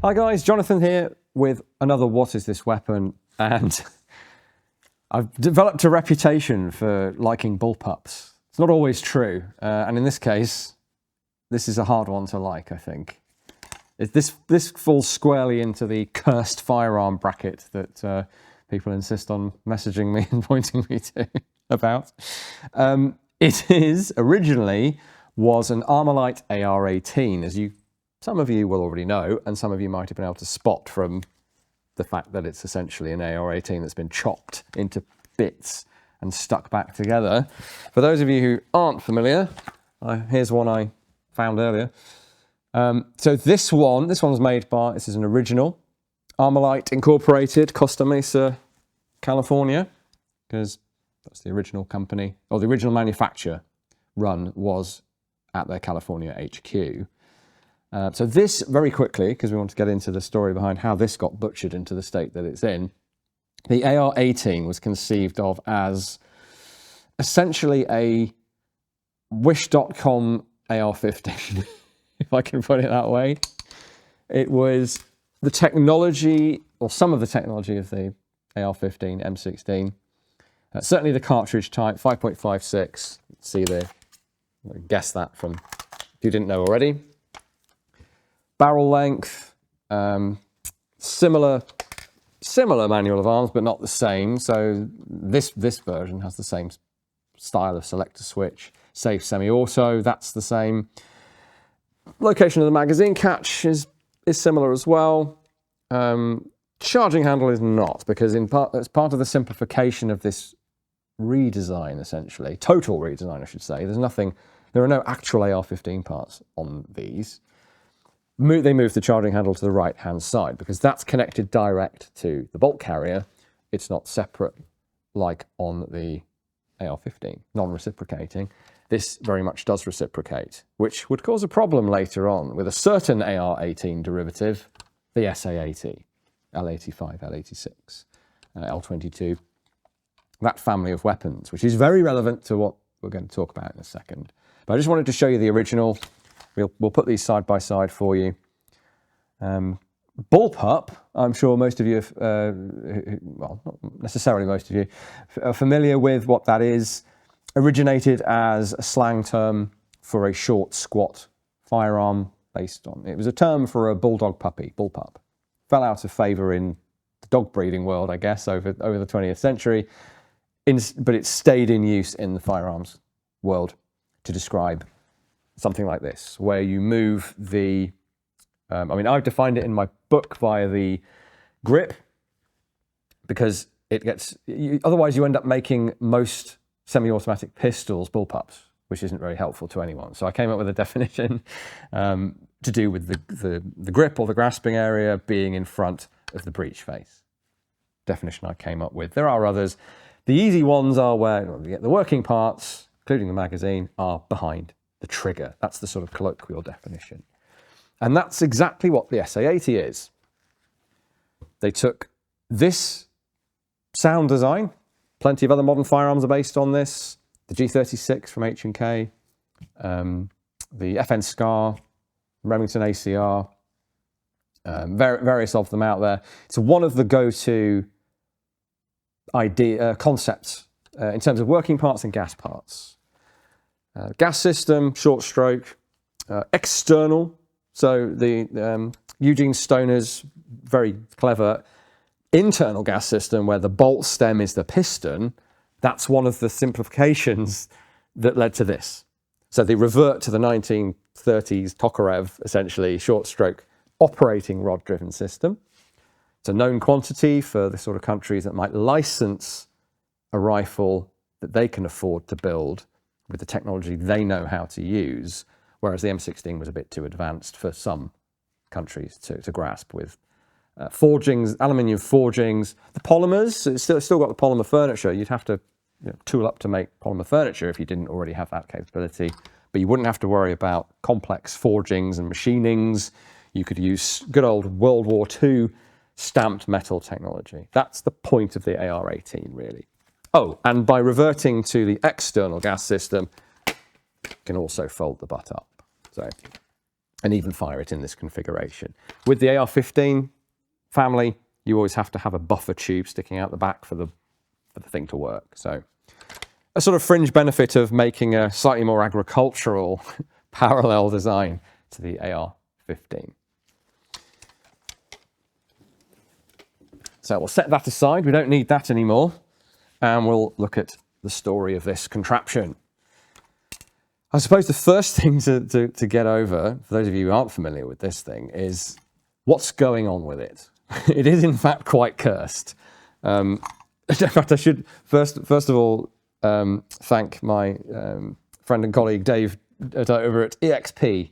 Hi guys, Jonathan here with another What Is This Weapon, and I've developed a reputation for liking bullpups. It's not always true, and in this case, this is a hard one to like, I think. This falls squarely into the cursed firearm bracket that people insist on messaging me and pointing me to about. It originally was an Armalite AR-18, as some of you will already know, and some of you might have been able to spot from the fact that it's essentially an AR-18 that's been chopped into bits and stuck back together. For those of you who aren't familiar, here's one I found earlier. So this one's made by, this is an original, Armalite Incorporated, Costa Mesa, California, because that's the original company, or the original manufacture run was at their California HQ. So this, very quickly, because we want to get into the story behind how this got butchered into the state that it's in, the AR-18 was conceived of as essentially a Wish.com AR-15, if I can put it that way. It was the technology, or some of the technology of the AR-15, M16. Certainly the cartridge type, 5.56. See there, guess that from, if you didn't know already. Barrel length, similar manual of arms, but not the same. So this version has the same style of selector switch, safe semi-auto, that's the same. Location of the magazine catch is similar as well. Charging handle is not, because as part of the simplification of this redesign, essentially, total redesign I should say, there are no actual AR-15 parts on these. They moved the charging handle to the right-hand side because that's connected direct to the bolt carrier. It's not separate like on the AR-15, non-reciprocating. This very much does reciprocate, which would cause a problem later on with a certain AR-18 derivative, the SA80, L85, L86, L22, that family of weapons, which is very relevant to what we're going to talk about in a second. But I just wanted to show you the original. We'll put these side by side for you. Bullpup, I'm sure most of you, well, not necessarily most of you, are familiar with what that is. Originated as a slang term for a short, squat firearm based on, it was a term for a bulldog puppy, bullpup. Fell out of favour in the dog breeding world, I guess, over the 20th century, but it stayed in use in the firearms world to describe something like this, where you move the, I mean, I've defined it in my book via the grip, because it gets, otherwise you end up making most semi-automatic pistols bullpups, which isn't very helpful to anyone. So I came up with a definition to do with the grip or the grasping area being in front of the breech face. Definition I came up with. There are others. The easy ones are where you get the working parts, including the magazine, are behind the trigger. That's the sort of colloquial definition. And that's exactly what the SA80 is. They took this sound design, plenty of other modern firearms are based on this, the G36 from H&K, the FN SCAR, Remington ACR, various of them out there. It's one of the go-to concepts in terms of working parts and gas parts. Gas system, short stroke, external. So the Eugene Stoner's very clever internal gas system where the bolt stem is the piston, that's one of the simplifications that led to this. So they revert to the 1930s Tokarev, essentially, short stroke operating rod driven system. It's a known quantity for the sort of countries that might license a rifle that they can afford to build with the technology they know how to use, whereas the M16 was a bit too advanced for some countries to grasp with forgings, aluminium forgings, the polymers. It's still got the polymer furniture. You'd have to tool up to make polymer furniture if you didn't already have that capability, but you wouldn't have to worry about complex forgings and machinings. You could use good old World War II stamped metal technology. That's the point of the AR-18, really. Oh, and by reverting to the external gas system, you can also fold the butt up. So and even fire it in this configuration. With the AR-15 family, you always have to have a buffer tube sticking out the back for the thing to work. So a sort of fringe benefit of making a slightly more agricultural parallel design to the AR-15. So we'll set that aside. We don't need that anymore. And we'll look at the story of this contraption. I suppose the first thing to get over, for those of you who aren't familiar with this thing, is what's going on with it. It is in fact quite cursed. In fact, I should first of all thank my friend and colleague Dave over at EXP,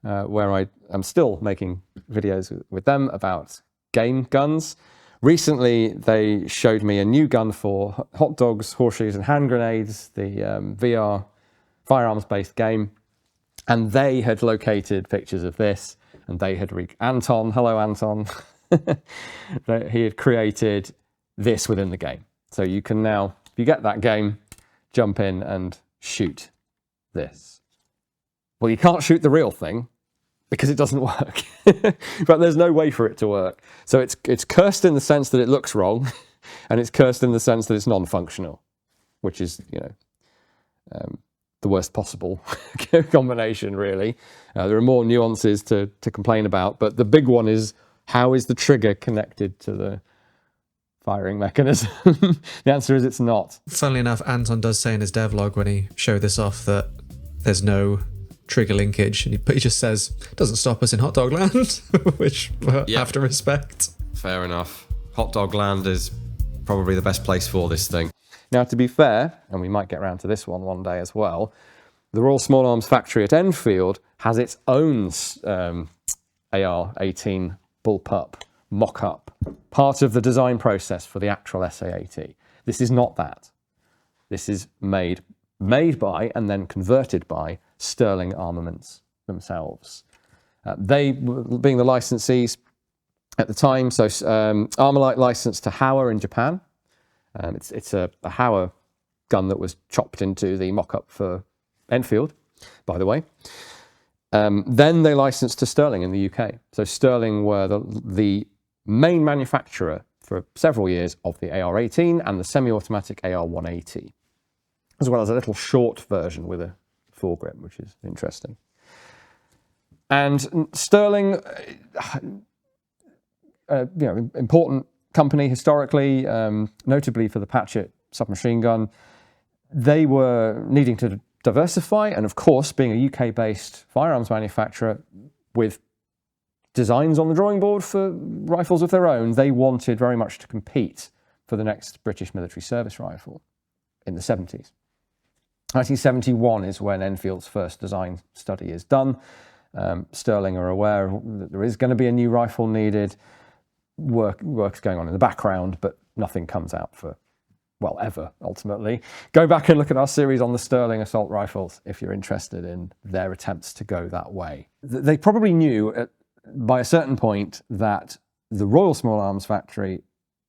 where I am still making videos with them about game guns. Recently, they showed me a new gun for hot dogs, horseshoes, and hand grenades, the VR firearms-based game, and they had located pictures of this, and they had Anton, hello Anton, he had created this within the game. So you can now, if you get that game, jump in and shoot this. Well, you can't shoot the real thing because it doesn't work. But there's no way for it to work. So it's cursed in the sense that it looks wrong, and it's cursed in the sense that it's non-functional, which is, you know, the worst possible combination, really. There are more nuances to complain about, but the big one is, how is the trigger connected to the firing mechanism? The answer is it's not. Funnily enough, Anton does say in his devlog when he showed this off that there's no trigger linkage, and he just says, doesn't stop us in hot dog land, which I have to respect. Fair enough. Hot dog land is probably the best place for this thing. Now, to be fair, and we might get around to this one day as well, the Royal Small Arms factory at Enfield has its own AR-18 Bullpup Mock-Up, part of the design process for the actual SA80. This is not that. This is made by and then converted by Sterling Armaments themselves. They being the licensees at the time, so Armalite licensed to Hauer in Japan. It's a Hauer gun that was chopped into the mock-up for Enfield, by the way. Then they licensed to Sterling in the UK. So Sterling were the main manufacturer for several years of the AR-18 and the semi-automatic AR-180, as well as a little short version with a foregrip, which is interesting. And Sterling, important company historically, notably for the Patchett submachine gun. They were needing to diversify, and of course, being a UK-based firearms manufacturer with designs on the drawing board for rifles of their own, they wanted very much to compete for the next British military service rifle in the 70s. 1971 is when Enfield's first design study is done. Sterling are aware that there is going to be a new rifle needed. Work's going on in the background, but nothing comes out for, well, ever, ultimately. Go back and look at our series on the Sterling assault rifles if you're interested in their attempts to go that way. They probably knew by a certain point that the Royal Small Arms factory,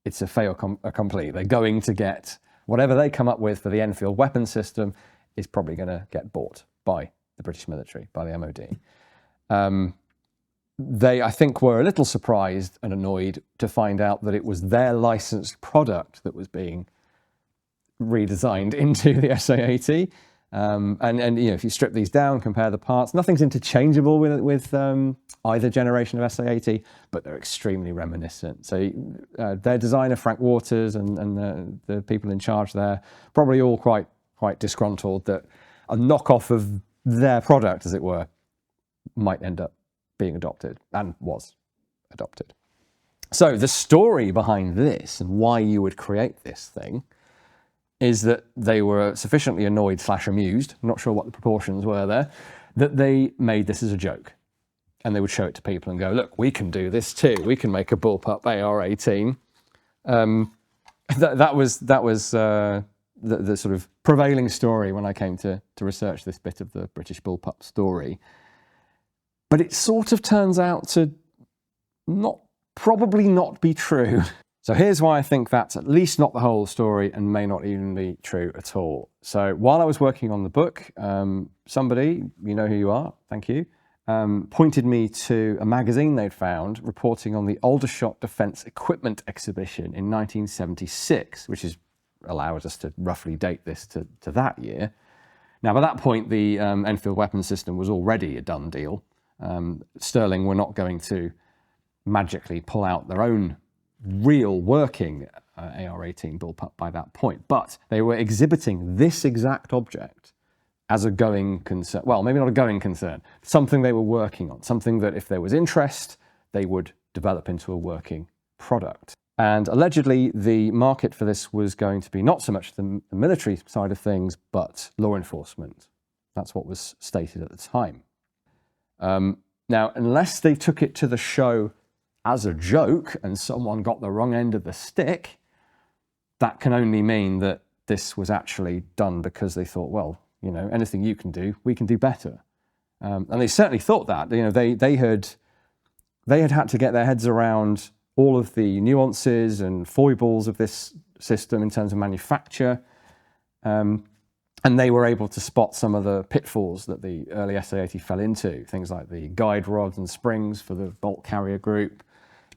it's a fait accompli. They're going to get whatever they come up with for the Enfield weapon system is probably going to get bought by the British military, by the MOD. They, I think, were a little surprised and annoyed to find out that it was their licensed product that was being redesigned into the SA80. And you know, if you strip these down, compare the parts, nothing's interchangeable with either generation of SA80, but they're extremely reminiscent. So their designer, Frank Waters, and the people in charge there, probably all quite disgruntled that a knockoff of their product, as it were, might end up being adopted, and was adopted. So the story behind this and why you would create this thing is that they were sufficiently annoyed / amused, I'm not sure what the proportions were there, that they made this as a joke. And they would show it to people and go, look, we can do this too. We can make a Bullpup AR-18. That was the sort of prevailing story when I came to research this bit of the British Bullpup story. But it sort of turns out to probably not be true. So here's why I think that's at least not the whole story and may not even be true at all. So while I was working on the book, somebody, you know who you are, thank you, pointed me to a magazine they'd found reporting on the Aldershot Defence Equipment Exhibition in 1976, which allows us to roughly date this to that year. Now, by that point, the Enfield weapons system was already a done deal. Sterling were not going to magically pull out their own real working AR-18 Bullpup by that point, but they were exhibiting this exact object as a going concern. Well, maybe not a going concern, something they were working on, something that if there was interest, they would develop into a working product. And allegedly, the market for this was going to be not so much the military side of things, but law enforcement. That's what was stated at the time. Now, unless they took it to the show as a joke and someone got the wrong end of the stick, that can only mean that this was actually done because they thought, well, you know, anything you can do, we can do better. And they certainly thought that. You know, they had had to get their heads around all of the nuances and foibles of this system in terms of manufacture. And they were able to spot some of the pitfalls that the early SA80 fell into, things like the guide rods and springs for the bolt carrier group.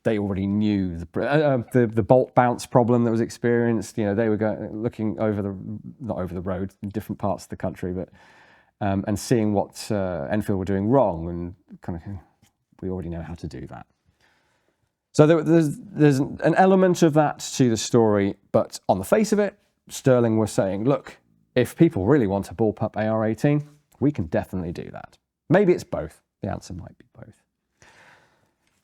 They already knew the bolt bounce problem that was experienced. You know, they were looking not over the road, in different parts of the country, but and seeing what Enfield were doing wrong, and kind of, we already know how to do that. So there's an element of that to the story, but on the face of it, Sterling was saying, look, if people really want a Bullpup AR-18, we can definitely do that. Maybe it's both. The answer might be both.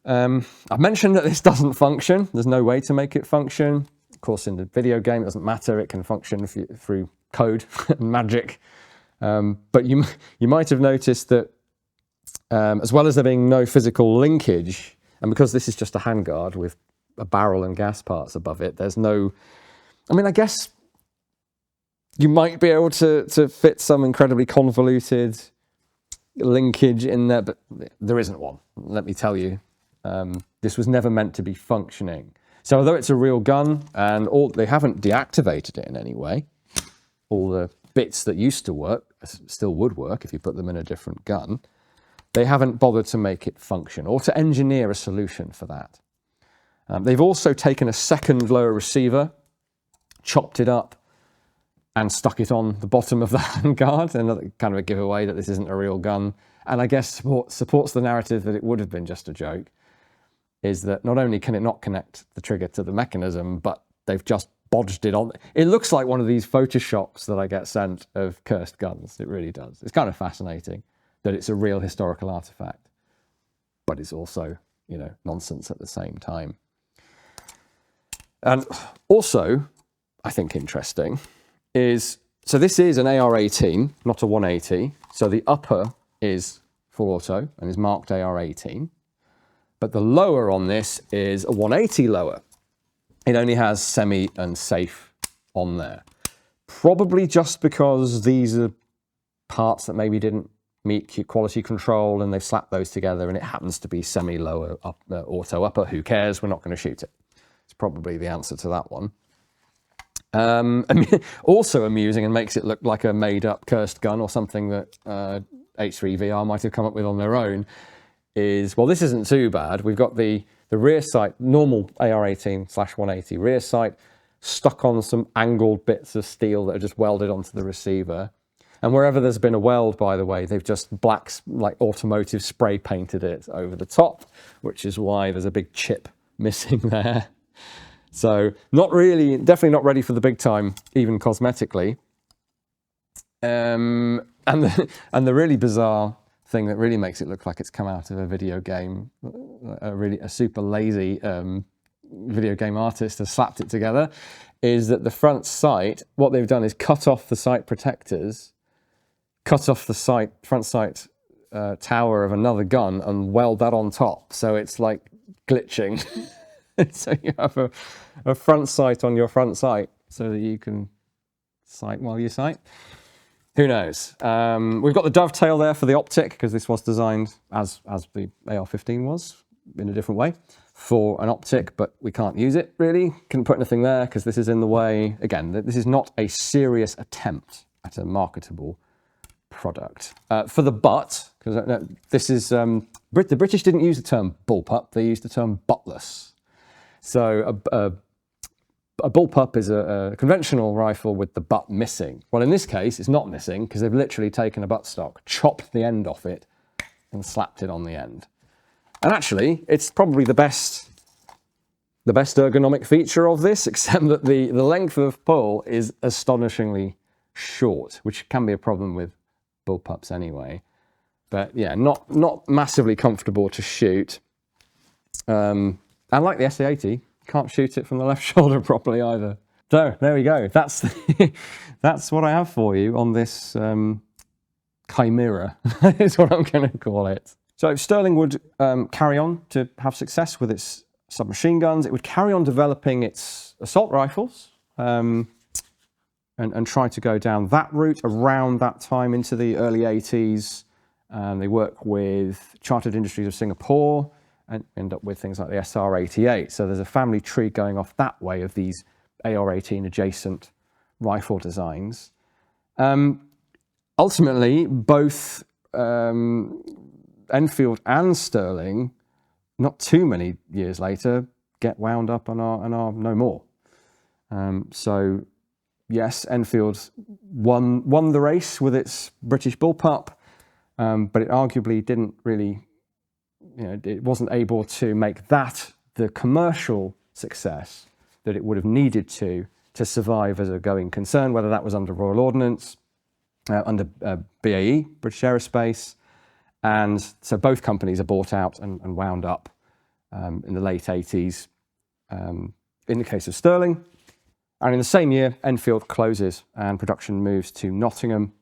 I've mentioned that this doesn't function. There's no way to make it function. Of course, in the video game, it doesn't matter. It can function through code and magic. But you might have noticed that as well as there being no physical linkage, and because this is just a handguard with a barrel and gas parts above it, there's no... I mean, I guess you might be able to fit some incredibly convoluted linkage in there, but there isn't one, let me tell you. This was never meant to be functioning. So although it's a real gun, and they haven't deactivated it in any way, all the bits that used to work still would work if you put them in a different gun, they haven't bothered to make it function or to engineer a solution for that. They've also taken a second lower receiver, chopped it up, and stuck it on the bottom of the handguard, another kind of a giveaway that this isn't a real gun. And I guess supports the narrative that it would have been just a joke, is that not only can it not connect the trigger to the mechanism, but they've just bodged it on. It looks like one of these photoshops that I get sent of cursed guns. It really does. It's kind of fascinating that it's a real historical artifact, but it's also, you know, nonsense at the same time. And also, I think interesting is, so this is an AR-18, not a 180. So the upper is full auto and is marked AR-18. But the lower on this is a 180 lower. It only has semi and safe on there. Probably just because these are parts that maybe didn't meet quality control and they've slapped those together and it happens to be semi lower auto upper. Who cares? We're not going to shoot it. It's probably the answer to that one. Also amusing and makes it look like a made-up cursed gun or something that H3VR might have come up with on their own is, well, this isn't too bad. We've got the rear sight, normal AR-18/180 rear sight, stuck on some angled bits of steel that are just welded onto the receiver. And wherever there's been a weld, by the way, they've just like automotive spray painted it over the top, which is why there's a big chip missing there. So definitely not ready for the big time, even cosmetically. And the really bizarre thing that really makes it look like it's come out of a video game, a super lazy video game artist has slapped it together, is that the front sight, what they've done is cut off the sight protectors, cut off the front sight tower of another gun and weld that on top. So it's like glitching. So you have a front sight on your front sight so that you can sight while you sight. Who knows? We've got the dovetail there for the optic because this was designed as the AR-15 was in a different way for an optic, but we can't use it really. Couldn't put anything there because this is in the way. Again, this is not a serious attempt at a marketable product. For the butt, because this is the British didn't use the term bullpup; they used the term buttless. So a bullpup is a conventional rifle with the butt missing. Well, in this case, it's not missing because they've literally taken a buttstock, chopped the end off it, and slapped it on the end. And actually, it's probably the best ergonomic feature of this, except that the length of pull is astonishingly short, which can be a problem with bullpups anyway. But yeah, not massively comfortable to shoot. And like the SA80, can't shoot it from the left shoulder properly either. So there we go. That's that's what I have for you on this chimera, is what I'm going to call it. So Sterling would carry on to have success with its submachine guns. It would carry on developing its assault rifles and try to go down that route around that time into the early 80s. They work with Chartered Industries of Singapore and end up with things like the SR-88. So there's a family tree going off that way of these AR-18 adjacent rifle designs. Ultimately, both Enfield and Sterling, not too many years later, get wound up and are no more. So yes, Enfield won the race with its British Bullpup, but it arguably didn't really, it wasn't able to make that the commercial success that it would have needed to survive as a going concern, whether that was under Royal Ordnance, under BAE, British Aerospace. And so both companies are bought out and wound up in the late 80s in the case of Sterling. And in the same year, Enfield closes and production moves to Nottingham.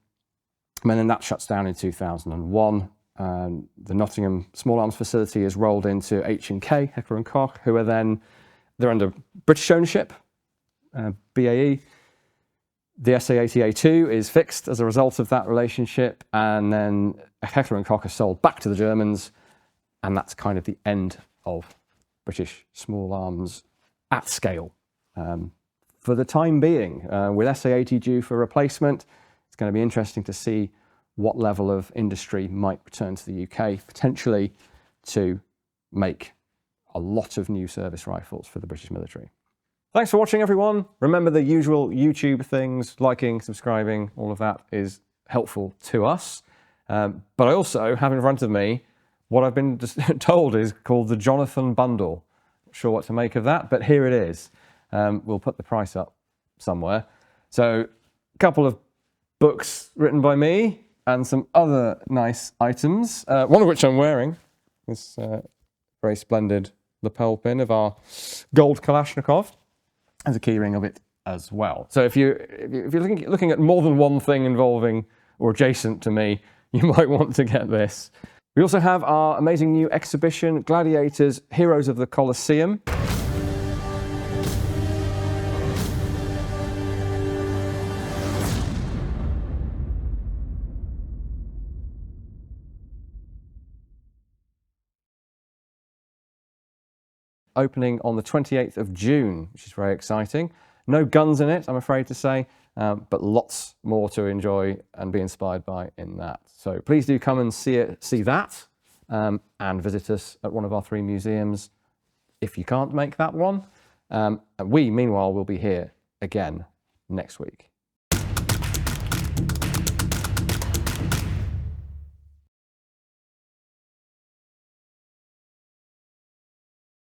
And then that shuts down in 2001. The Nottingham Small Arms facility is rolled into H&K, Heckler & Koch, who are they're under British ownership, BAE. The SA80A2 is fixed as a result of that relationship, and then Heckler & Koch is sold back to the Germans, and that's kind of the end of British small arms at scale. For the time being, with SA80 due for replacement, it's going to be interesting to see what level of industry might return to the UK, potentially to make a lot of new service rifles for the British military. Thanks for watching, everyone. Remember the usual YouTube things, liking, subscribing, all of that is helpful to us. But I also have in front of me what I've been told is called the Jonathan Bundle. Not sure what to make of that, but here it is. We'll put the price up somewhere. So a couple of books written by me and some other nice items, one of which I'm wearing, this very splendid lapel pin of our gold Kalashnikov. There's a key ring of it as well. So if you're looking at more than one thing involving or adjacent to me, you might want to get this. We also have our amazing new exhibition, Gladiators, Heroes of the Colosseum. Opening on the 28th of June, which is very exciting. No guns in it, I'm afraid to say, but lots more to enjoy and be inspired by in that. So please do come and see that and visit us at one of our 3 museums if you can't make that one. And we, meanwhile, will be here again next week.